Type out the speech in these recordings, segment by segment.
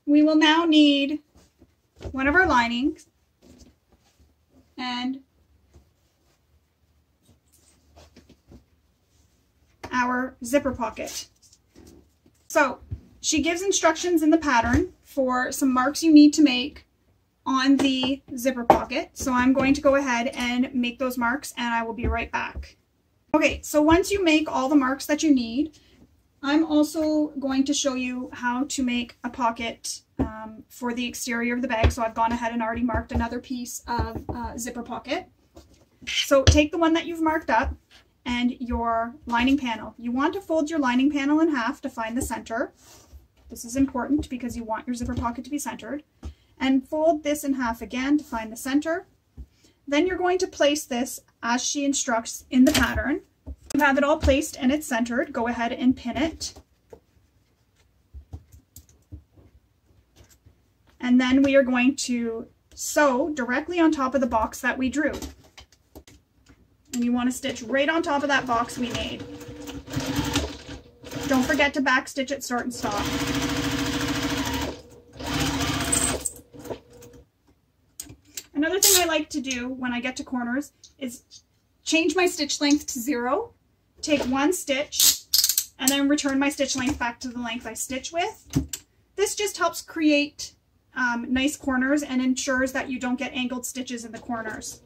we will now need one of our linings and our zipper pocket. So she gives instructions in the pattern for some marks you need to make on the zipper pocket. So I'm going to go ahead and make those marks and I will be right back. Okay, so once you make all the marks that you need, I'm also going to show you how to make a pocket for the exterior of the bag. So I've gone ahead and already marked another piece of zipper pocket. So take the one that you've marked up and your lining panel. You want to fold your lining panel in half to find the center. This is important because you want your zipper pocket to be centered. And fold this in half again to find the center. Then you're going to place this as she instructs in the pattern. You have it all placed and it's centered. Go ahead and pin it. And then we are going to sew directly on top of the box that we drew. And you want to stitch right on top of that box we made. Don't forget to back stitch at start and stop. Another thing I like to do when I get to corners is change my stitch length to 0, take one stitch, and then return my stitch length back to the length I stitch with. This just helps create nice corners and ensures that you don't get angled stitches in the corners.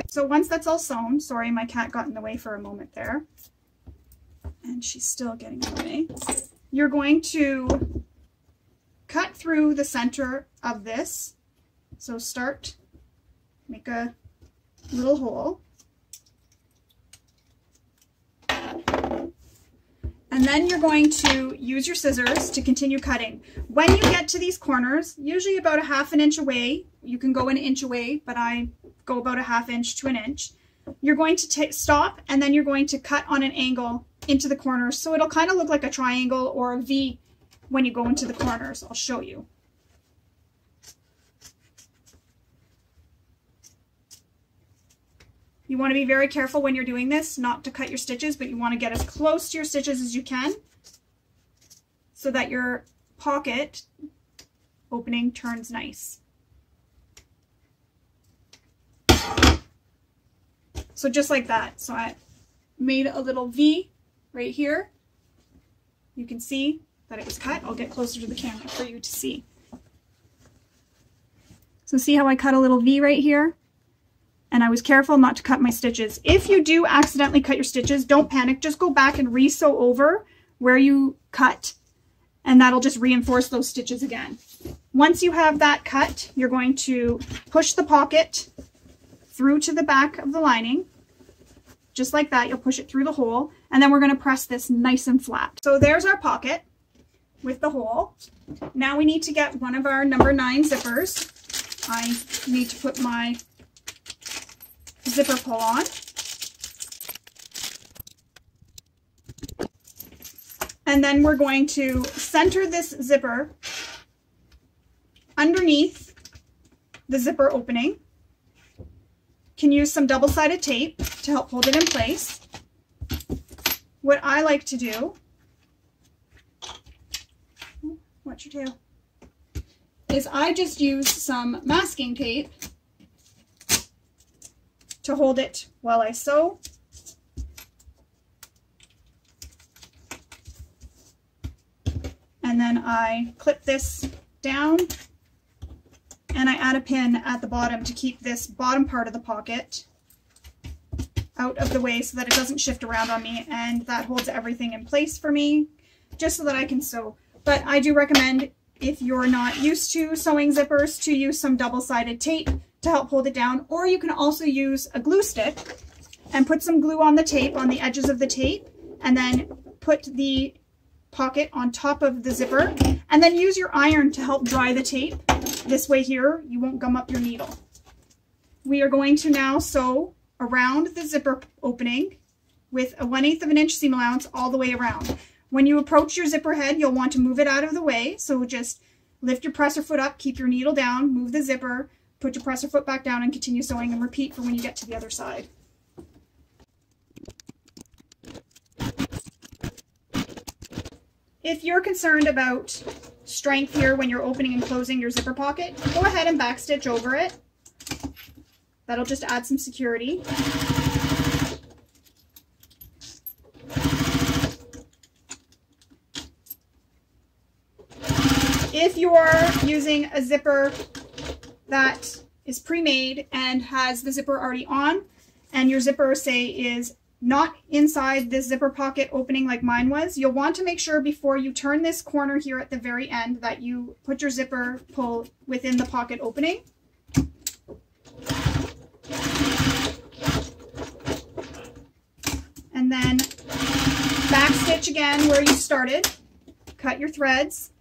So once that's all sewn, sorry, my cat got in the way for a moment there, and she's still getting in the way. You're going to cut through the center of this. So start, make a little hole. And then you're going to use your scissors to continue cutting. When you get to these corners, usually about a ½ inch away, you can go an inch away, but I go about a ½ inch to an inch. You're going to stop and then you're going to cut on an angle into the corners. So it'll kind of look like a triangle or a V when you go into the corners. I'll show you. You want to be very careful when you're doing this, not to cut your stitches, but you want to get as close to your stitches as you can so that your pocket opening turns nice. So just like that. So I made a little V right here. You can see that it was cut. I'll get closer to the camera for you to see. So see how I cut a little V right here? And I was careful not to cut my stitches. If you do accidentally cut your stitches, don't panic. Just go back and re-sew over where you cut, and that'll just reinforce those stitches again. Once you have that cut, you're going to push the pocket through to the back of the lining. Just like that, you'll push it through the hole, and then we're going to press this nice and flat. So there's our pocket with the hole. Now we need to get one of our number 9 zippers. I need to put my zipper pull on. And then we're going to center this zipper underneath the zipper opening. Can use some double-sided tape to help hold it in place. What I like to do, watch your tail, is I just use some masking tape to hold it while I sew. And then I clip this down and I add a pin at the bottom to keep this bottom part of the pocket out of the way so that it doesn't shift around on me, and that holds everything in place for me just so that I can sew. But I do recommend, if you're not used to sewing zippers, to use some double-sided tape to help hold it down, or you can also use a glue stick and put some glue on the tape, on the edges of the tape, and then put the pocket on top of the zipper, and then use your iron to help dry the tape. This way here, you won't gum up your needle. We are going to now sew around the zipper opening with a 1/8 of an inch seam allowance all the way around. When you approach your zipper head, you'll want to move it out of the way, so just lift your presser foot up, keep your needle down, move the zipper, put your presser foot back down, and continue sewing, and repeat for when you get to the other side. If you're concerned about strength here when you're opening and closing your zipper pocket, go ahead and backstitch over it. That'll just add some security. If you're using a zipper that is pre-made and has the zipper already on, and your zipper, say, is not inside this zipper pocket opening like mine was, you'll want to make sure before you turn this corner here at the very end that you put your zipper pull within the pocket opening. And then backstitch again where you started, cut your threads.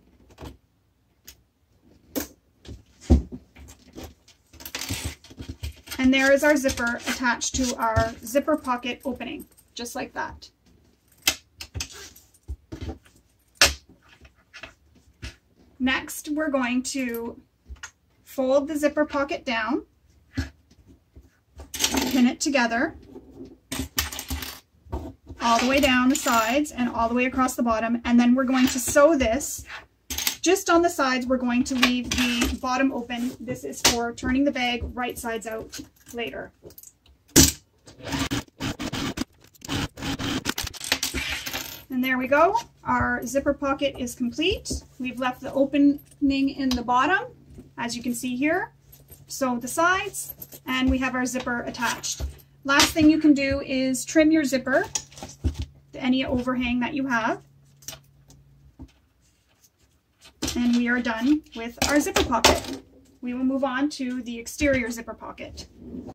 And there is our zipper attached to our zipper pocket opening, just like that. Next, we're going to fold the zipper pocket down, pin it together, all the way down the sides and all the way across the bottom, and then we're going to sew this. Just on the sides, we're going to leave the bottom open. This is for turning the bag right sides out later. And there we go. Our zipper pocket is complete. We've left the opening in the bottom, as you can see here. Sew the sides, and we have our zipper attached. Last thing you can do is trim your zipper, any overhang that you have. And we are done with our zipper pocket. We will move on to the exterior zipper pocket.